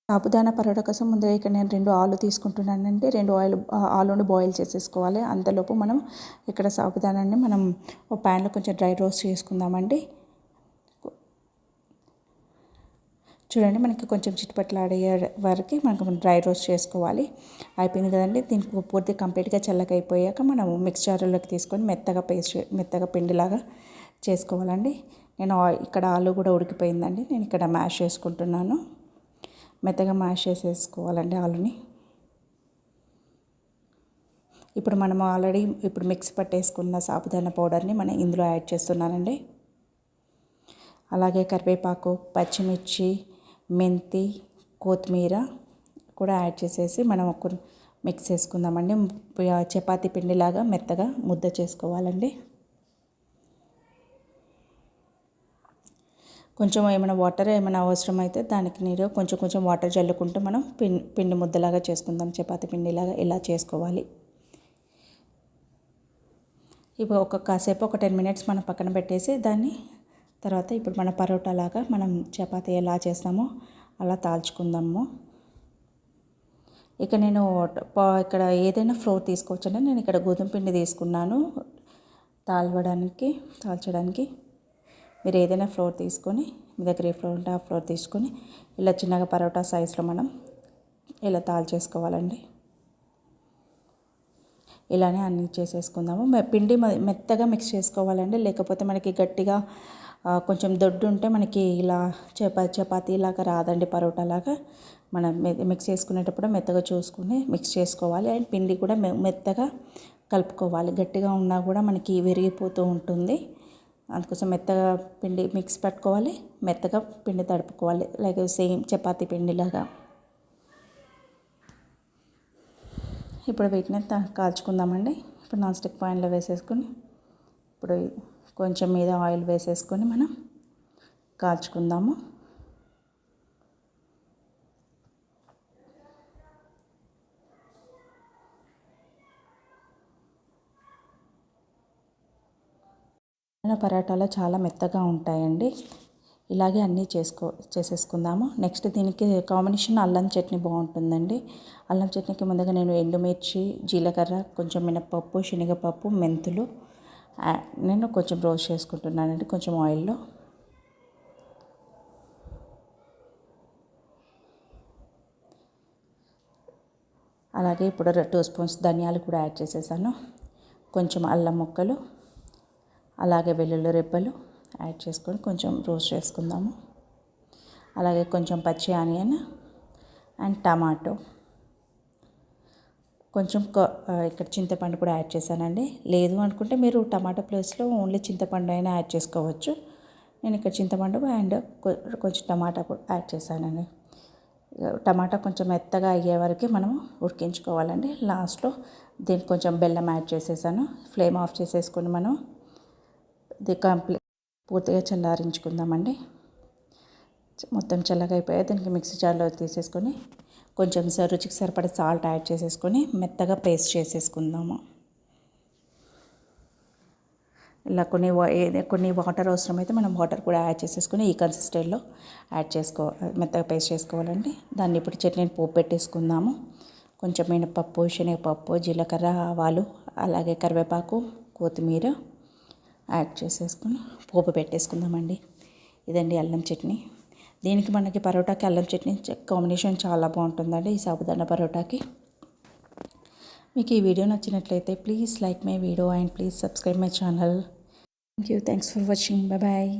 సాబుదానా పరోటా కోసం ముందుగా ఇక్కడ నేను 2 ఆలు తీసుకుంటున్నానండి. 2 ఆలుని బాయిల్ చేసేసుకోవాలి. అంతలోపు మనం ఇక్కడ సాబుదానాన్ని మనం ఒక ప్యాన్లో కొంచెం డ్రై రోస్ట్ చేసుకుందామండి. చూడండి, మనకి కొంచెం చిటపట్లాడే వరకు మనకు డ్రై రోస్ట్ చేసుకోవాలి. అయిపోయింది కదండి. దీనికి పూర్తి కంప్లీట్గా చల్లగైపోయాక మనం మిక్స్చర్లోకి తీసుకొని మెత్తగా పిండిలాగా చేసుకోవాలండి. నేను ఇక్కడ ఆలు కూడా ఉడికిపోయిందండి. నేను ఇక్కడ మ్యాష్ చేసుకుంటున్నాను. మెత్తగా మ్యాష్ చేసేసుకోవాలండి ఆలుని. ఇప్పుడు మనం ఆల్రెడీ మిక్స్ పట్టేసుకున్న సాబుదానా పౌడర్ని మనం ఇందులో యాడ్ చేస్తున్నానండి. అలాగే కరివేపాకు, పచ్చిమిర్చి, మెంతి, కొత్తిమీర కూడా యాడ్ చేసేసి మనం ఒక మిక్స్ చేసుకుందామండి. చపాతీ పిండిలాగా మెత్తగా ముద్ద చేసుకోవాలండి. కొంచెం ఏమైనా వాటర్ అవసరమైతే దానికి నీరు కొంచెం వాటర్ జల్లుకుంటూ మనం పిండి ముద్దలాగా చేసుకుందాం. చపాతీ పిండిలాగా ఇలా చేసుకోవాలి. ఇప్పుడు కాసేపు ఒక 10 మినిట్స్ మనం పక్కన పెట్టేసి దాన్ని తర్వాత ఇప్పుడు మన పరోటాలాగా మనం చపాతీ ఎలా చేస్తామో అలా తాల్చుకుందాము. ఇక నేను ఇక్కడ ఏదైనా ఫ్లోర్ తీసుకోవచ్చండి. నేను ఇక్కడ గోధుమ పిండి తీసుకున్నాను తాల్చడానికి. మీరు ఏదైనా ఫ్లోర్ తీసుకొని, మీ దగ్గర ఏ ఫ్లోర్ ఉంటే ఆ ఫ్లోర్ తీసుకొని ఇలా చిన్నగా పరోటా సైజులో మనం ఇలా తాల్చేసుకోవాలండి. ఇలానే అన్నీ చేసేసుకుందాము. పిండి మెత్తగా మిక్స్ చేసుకోవాలండి. లేకపోతే మనకి గట్టిగా కొంచెం దొడ్డు ఉంటే మనకి ఇలా చపాతీలాగా రాదండి, పరోటాలాగా. మనం మిక్స్ చేసుకునేటప్పుడు మెత్తగా చూసుకుని మిక్స్ చేసుకోవాలి. అండ్ పిండి కూడా మెత్తగా కలుపుకోవాలి. గట్టిగా ఉన్నా కూడా మనకి విరిగిపోతూ ఉంటుంది. అందుకోసం మెత్తగా పిండి మిక్స్ పట్టుకోవాలి, మెత్తగా పిండి తడుపుకోవాలి. లైక్ సేమ్ చపాతీ పిండిలాగా. ఇప్పుడు వీటిని కాల్చుకుందామండి. ఇప్పుడు నాన్ స్టిక్ పాన్లో వేసేసుకొని ఇప్పుడు కొంచెం మీద ఆయిల్ వేసేసుకొని మనం కాల్చుకుందాము. పరోటాలు చాలా మెత్తగా ఉంటాయండి. ఇలాగే అన్నీ చేసేసుకుందాము. నెక్స్ట్ దీనికి కాంబినేషన్ అల్లం చట్నీ బాగుంటుందండి. అల్లం చట్నీకి ముందుగా నేను ఎండుమిర్చి, జీలకర్ర, కొంచెం మినపప్పు, శనగపప్పు, మెంతులు నేను కొంచెం రోస్ట్ చేసుకుంటున్నానండి కొంచెం ఆయిల్లో. అలాగే ఇప్పుడు 2 స్పూన్స్ ధనియాలు కూడా యాడ్ చేసేసాను. కొంచెం అల్లం ముక్కలు, అలాగే వెల్లుల్లి రెబ్బలు యాడ్ చేసుకొని కొంచెం రోస్ట్ చేసుకుందాము. అలాగే కొంచెం పచ్చి ఆనియన్ అండ్ టమాటో, కొంచెం ఇక్కడ చింతపండు కూడా యాడ్ చేశానండి. లేదు అనుకుంటే మీరు టమాటో ప్లేస్లో ఓన్లీ చింతపండు అయినా యాడ్ చేసుకోవచ్చు. నేను ఇక్కడ చింతపండు అండ్ కొంచెం టమాటా కూడా యాడ్ చేశానండి. టమాటా కొంచెం మెత్తగా అయ్యే వరకు మనం ఉడికించుకోవాలండి. లాస్ట్లో దీనికి కొంచెం బెల్లం యాడ్ చేసేసాను. ఫ్లేమ్ ఆఫ్ చేసేసుకొని మనం ఇది పూర్తిగా చల్లారించుకుందామండి. మొత్తం చల్లగా అయిపోయాయి. దీనికి మిక్సీ జార్లో తీసేసుకొని కొంచెం రుచికి సరిపడే సాల్ట్ యాడ్ చేసేసుకొని మెత్తగా పేస్ట్ చేసేసుకుందాము. ఇలా కొన్ని వాటర్ అవసరమైతే మనం వాటర్ కూడా యాడ్ చేసేసుకొని ఈ కన్సిస్టెంట్లో మెత్తగా పేస్ట్ చేసుకోవాలండి. దాన్ని ఇప్పుడు చట్నీని పోపు పెట్టేసుకుందాము. కొంచెం మినపప్పు, శనగపప్పు, జీలకర్ర, ఆవాలు, అలాగే కరివేపాకు, కొత్తిమీర యాడ్ చేసేసుకొని పోపు పెట్టేసుకుందామండి. ఇదండి అల్లం చట్నీ. దీనికి మనకి పరోటాకి అల్లం చట్నీ కాంబినేషన్ చాలా బాగుంటుందండి ఈ సాబుదానా పరోటాకి. మీకు ఈ వీడియో నచ్చినట్లయితే please like my video and please subscribe my channel. Thank you. Thanks for watching. Bye.